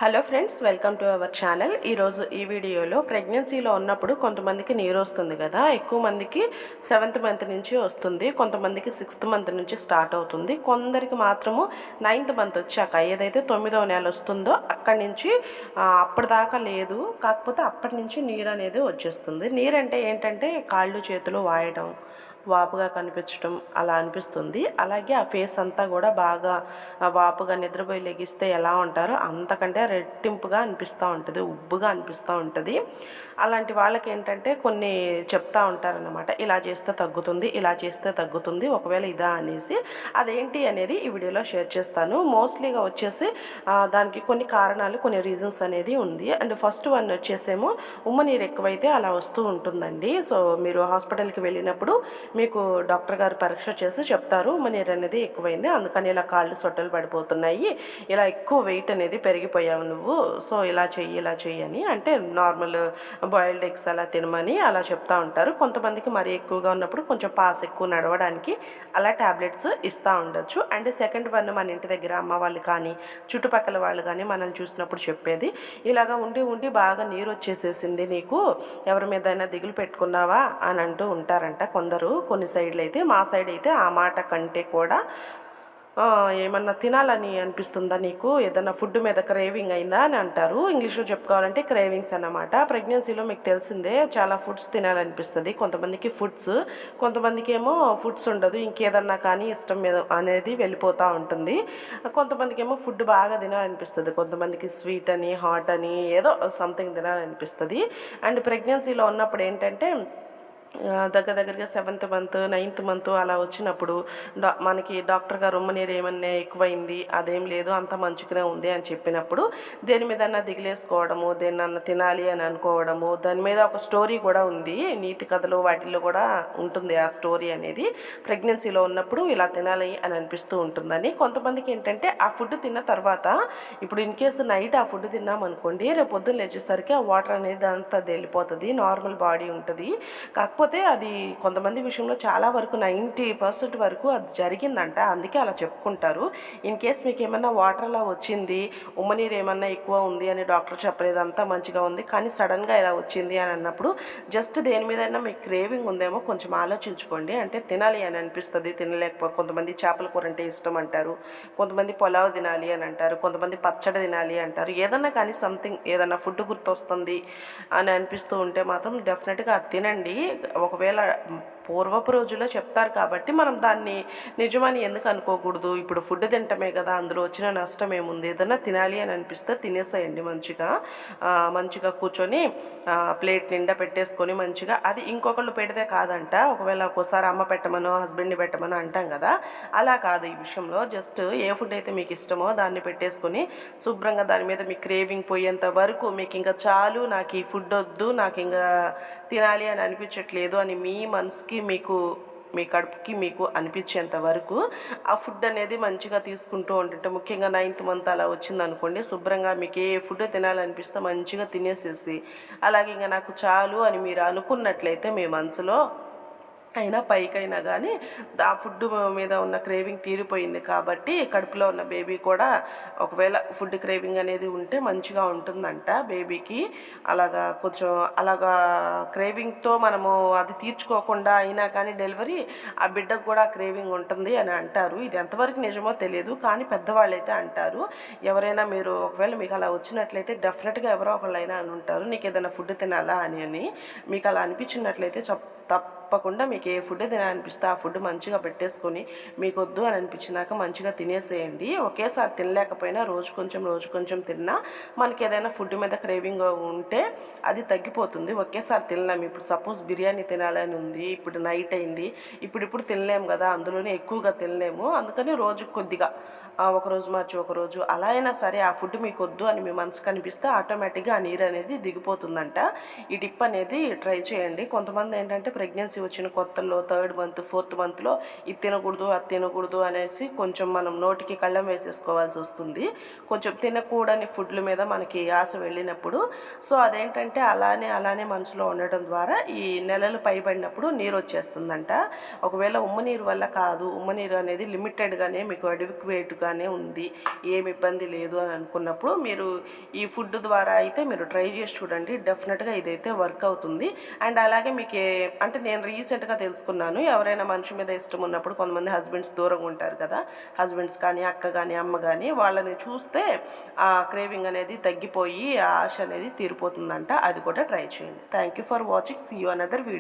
Hello friends, welcome to our channel. ఈరోజు ఈ వీడియోలో ప్రెగ్నెన్సీలో ఉన్నప్పుడు కొంతమందికి నీరు వస్తుంది కదా, ఎక్కువ మందికి 7th మంత్ నుంచి వస్తుంది, కొంతమందికి 6th మంత్ నుంచి స్టార్ట్ అవుతుంది, కొందరికి మాత్రము 9th మంత్ వచ్చాక ఏదైతే 9వ నెల వస్తుందో అక్కడి నుంచి అప్పటిదాకా లేదు, కాకపోతే అప్పటి నుంచి నీరు అనేది వచ్చేస్తుంది. నీరు అంటే ఏంటంటే కాళ్ళు చేతులు వాయడం, వాపుగా కనిపించడం అలా అనిపిస్తుంది. అలాగే ఆ ఫేస్ అంతా కూడా బాగా వాపుగా నిద్రపోయి లెగిస్తే ఎలా ఉంటారో అంతకంటే రెట్టింపుగా అనిపిస్తూ ఉంటుంది, ఉబ్బుగా అనిపిస్తూ ఉంటుంది. అలాంటి వాళ్ళకి ఏంటంటే కొన్ని చెప్తా ఉంటారన్నమాట, ఇలా చేస్తే తగ్గుతుంది, ఇలా చేస్తే తగ్గుతుంది, ఒకవేళ ఇదా అనేసి. అదేంటి అనేది ఈ వీడియోలో షేర్ చేస్తాను. మోస్ట్లీగా వచ్చేసి దానికి కొన్ని కారణాలు, కొన్ని రీజన్స్ అనేది ఉంది. అండ్ ఫస్ట్ వన్ వచ్చేసేమో ఉమ్మ నీరు ఎక్కువైతే అలా వస్తూ ఉంటుందండి. సో మీరు హాస్పిటల్కి వెళ్ళినప్పుడు మీకు డాక్టర్ గారు పరీక్ష చేసి చెప్తారు ఉమ్మ నీరు అనేది ఎక్కువైంది, అందుకని ఇలా కాళ్ళు సొట్టలు పడిపోతున్నాయి, ఇలా ఎక్కువ వెయిట్ అనేది పెరిగిపోయావు నువ్వు, సో ఇలా చెయ్యి ఇలా చెయ్యి అని, అంటే నార్మల్ బాయిల్డ్ ఎగ్స్ అలా తినమని అలా చెప్తా ఉంటారు. కొంతమందికి మరీ ఎక్కువగా ఉన్నప్పుడు కొంచెం పాస్ ఎక్కువ నడవడానికి అలా ట్యాబ్లెట్స్ ఇస్తూ ఉండొచ్చు. అండ్ సెకండ్ వన్, మన ఇంటి దగ్గర అమ్మ వాళ్ళు కానీ చుట్టుపక్కల వాళ్ళు కానీ మనల్ని చూసినప్పుడు చెప్పేది, ఇలాగా ఉండి ఉండి బాగా నీరు వచ్చేసేసింది నీకు, ఎవరి మీదైనా దిగులు పెట్టుకున్నావా అని అంటూ ఉంటారంట కొందరు. కొన్ని సైడ్లు అయితే, మా సైడ్ అయితే ఆ మాట కంటే కూడా ఏమన్నా తినాలని అనిపిస్తుందా నీకు, ఏదన్నా ఫుడ్ మీద క్రేవింగ్ అయిందా అని అంటారు. ఇంగ్లీష్లో చెప్పుకోవాలంటే క్రేవింగ్స్ అన్నమాట. ప్రెగ్నెన్సీలో మీకు తెలిసిందే చాలా ఫుడ్స్ తినాలనిపిస్తుంది, కొంతమందికి ఫుడ్స్, కొంతమందికి ఏమో ఫుడ్స్ ఉండదు, ఇంకేదన్నా కానీ ఇష్టం మీద అనేది వెళ్ళిపోతూ ఉంటుంది. కొంతమందికి ఏమో ఫుడ్ బాగా తినాలనిపిస్తుంది, కొంతమందికి స్వీట్ అని హాట్ అని ఏదో సంథింగ్ తినాలనిపిస్తుంది. అండ్ ప్రెగ్నెన్సీలో ఉన్నప్పుడు ఏంటంటే దగ్గరగా 7th మంత్ 9th మంత్ అలా వచ్చినప్పుడు మనకి డాక్టర్ గారు ఉమ్మ నీరు ఏమన్నా ఎక్కువైంది, అదేం లేదు అంత మంచిగానే ఉంది అని చెప్పినప్పుడు దేని మీదన్నా దిగులేసుకోవడము, దేన్నన్నా తినాలి అని అనుకోవడము, దాని మీద ఒక స్టోరీ కూడా ఉంది, నీతి కథలు వాటిల్లో కూడా ఉంటుంది ఆ స్టోరీ అనేది. ప్రెగ్నెన్సీలో ఉన్నప్పుడు ఇలా తినాలి అని అనిపిస్తూ ఉంటుందని. కొంతమందికి ఏంటంటే ఆ ఫుడ్ తిన్న తర్వాత, ఇప్పుడు ఇన్ కేసు నైట్ ఆ ఫుడ్ తిన్నామనుకోండి, రేపు పొద్దున్న లేచేసరికి ఆ వాటర్ అనేది అంతా వెళ్ళిపోతుంది, నార్మల్ బాడీ ఉంటుంది. కాకపోతే అది కొంతమంది విషయంలో చాలా వరకు 90% వరకు అది జరిగిందంట, అందుకే అలా చెప్పుకుంటారు. ఇన్ కేస్ మీకు ఏమన్నా వాటర్ అలా వచ్చింది, ఉమ్మ నీరు ఏమన్నా ఎక్కువ ఉంది అని డాక్టర్ చెప్పలేదు, అంతా మంచిగా ఉంది, కానీ సడన్గా ఇలా వచ్చింది అని అన్నప్పుడు జస్ట్ దేని మీదైనా మీకు క్రేవింగ్ ఉందేమో కొంచెం ఆలోచించుకోండి. అంటే తినాలి అని అనిపిస్తుంది, తినలేకపోతే కొంతమంది చేపల కూర అంటే ఇష్టం అంటారు, కొంతమంది పులావ్ తినాలి అని అంటారు, కొంతమంది పచ్చడి తినాలి అంటారు, ఏదన్నా కానీ సంథింగ్ ఏదన్నా ఫుడ్ గుర్తొస్తుంది అని అనిపిస్తూ ఉంటే మాత్రం డెఫినెట్గా అది తినండి. ఒకవేళ పూర్వపు రోజుల్లో చెప్తారు కాబట్టి మనం దాన్ని నిజమని ఎందుకు అనుకోకూడదు. ఇప్పుడు ఫుడ్ తింటమే కదా, అందులో వచ్చిన నష్టం ఏముంది, ఏదైనా తినాలి అని అనిపిస్తే తినేసేయండి. మంచిగా కూర్చొని ప్లేట్ నిండా పెట్టేసుకొని మంచిగా, అది ఇంకొకళ్ళు పెడితే కాదంట, ఒకవేళ ఒక్కోసారి అమ్మ పెట్టమనో హస్బెండ్ని పెట్టమనో అంటాం కదా, అలా కాదు ఈ విషయంలో. జస్ట్ ఏ ఫుడ్ అయితే మీకు ఇష్టమో దాన్ని పెట్టేసుకొని శుభ్రంగా దాని మీద మీ క్రేవింగ్ పోయేంత వరకు, మీకు ఇంకా చాలు, నాకు ఈ ఫుడ్ వద్దు, నాకు ఇంకా తినాలి అని అనిపించట్లేదు అని మీ మనసుకి, మీ కడుపుకి మీకు అనిపించేంత వరకు ఆ ఫుడ్ అనేది మంచిగా తీసుకుంటూ ఉంటుంటే, ముఖ్యంగా 9th మంత్ అలా వచ్చిందనుకోండి, శుభ్రంగా మీకు ఏ ఫుడ్ తినాలనిపిస్తే మంచిగా తినేసేసి, అలాగే ఇంకా నాకు చాలు అని మీరు అనుకున్నట్లయితే మీ మనసులో అయినా పైకైనా కానీ ఆ ఫుడ్ మీద ఉన్న క్రేవింగ్ తీరిపోయింది కాబట్టి, కడుపులో ఉన్న బేబీ కూడా ఒకవేళ ఫుడ్ క్రేవింగ్ అనేది ఉంటే మంచిగా ఉంటుందంట బేబీకి. కొంచెం క్రేవింగ్తో మనము అది తీర్చుకోకుండా అయినా కానీ డెలివరీ ఆ బిడ్డకు కూడా క్రేవింగ్ ఉంటుంది అని అంటారు. ఇది ఎంతవరకు నిజమో తెలియదు, కానీ పెద్దవాళ్ళు అయితే అంటారు. ఎవరైనా మీరు ఒకవేళ మీకు అలా వచ్చినట్లయితే డెఫినెట్గా ఎవరో ఒకళ్ళైనా అని ఉంటారు, నీకు ఏదైనా ఫుడ్ తినాలా అని మీకు అలా అనిపించినట్లయితే తప్పకుండా మీకు ఏ ఫుడ్ తినాలనిపిస్తే ఆ ఫుడ్ మంచిగా పెట్టేసుకొని, మీకు వద్దు అని అనిపించినాక మంచిగా తినేసేయండి. ఒకేసారి తినలేకపోయినా రోజు కొంచెం తిన్నా మనకి ఏదైనా ఫుడ్ మీద క్రేవింగ్ ఉంటే అది తగ్గిపోతుంది. ఒకేసారి తినలేము. ఇప్పుడు సపోజ్ బిర్యానీ తినాలని ఉంది, ఇప్పుడు నైట్ అయింది, ఇప్పుడు తినలేము కదా, అందులోనే ఎక్కువగా తినలేము, అందుకని రోజు కొద్దిగా ఒకరోజు మార్చి ఒకరోజు అలా అయినా సరే ఆ ఫుడ్ మీకు వద్దు అని మీ మనసు కనిపిస్తే ఆటోమేటిక్గా ఆ నీరు అనేది దిగిపోతుందంట. ఈ టిప్ అనేది ట్రై చేయండి. కొంతమంది ఏంటంటే ప్రెగ్నెన్సీ వచ్చిన కొత్తల్లో 3rd మంత్ 4th మంత్లో ఇది తినకూడదు అది తినకూడదు అనేసి కొంచెం మనం నోటికి కళ్ళం వేసేసుకోవాల్సి వస్తుంది. కొంచెం తినకూడని ఫుడ్ల మీద మనకి ఆశ వెళ్ళినప్పుడు. సో అదేంటంటే అలానే మనసులో ఉండటం ద్వారా ఈ నెలలు పైబడినప్పుడు నీరు వచ్చేస్తుందంట. ఒకవేళ ఉమ్మనీరు వల్ల కాదు, ఉమ్మనీరు అనేది లిమిటెడ్గానే మీకు అడిక్వేట్గానే ఉంది, ఏమి ఇబ్బంది లేదు అని అనుకున్నప్పుడు మీరు ఈ ఫుడ్ ద్వారా అయితే మీరు ట్రై చేసి చూడండి. డెఫినెట్గా ఇదైతే వర్క్ అవుతుంది. అండ్ అలాగే మీకు అంటే నేను రీసెంట్గా తెలుసుకున్నాను, ఎవరైనా మనిషి మీద ఇష్టం ఉన్నప్పుడు కొంతమంది హస్బెండ్స్ దూరంగా ఉంటారు కదా, హస్బెండ్స్ కానీ అక్క కానీ అమ్మ కానీ, వాళ్ళని చూస్తే ఆ క్రేవింగ్ అనేది తగ్గిపోయి ఆ ఆశ అనేది తీరిపోతుందంట. అది కూడా ట్రై చేయండి. Thank you for watching. See you another video.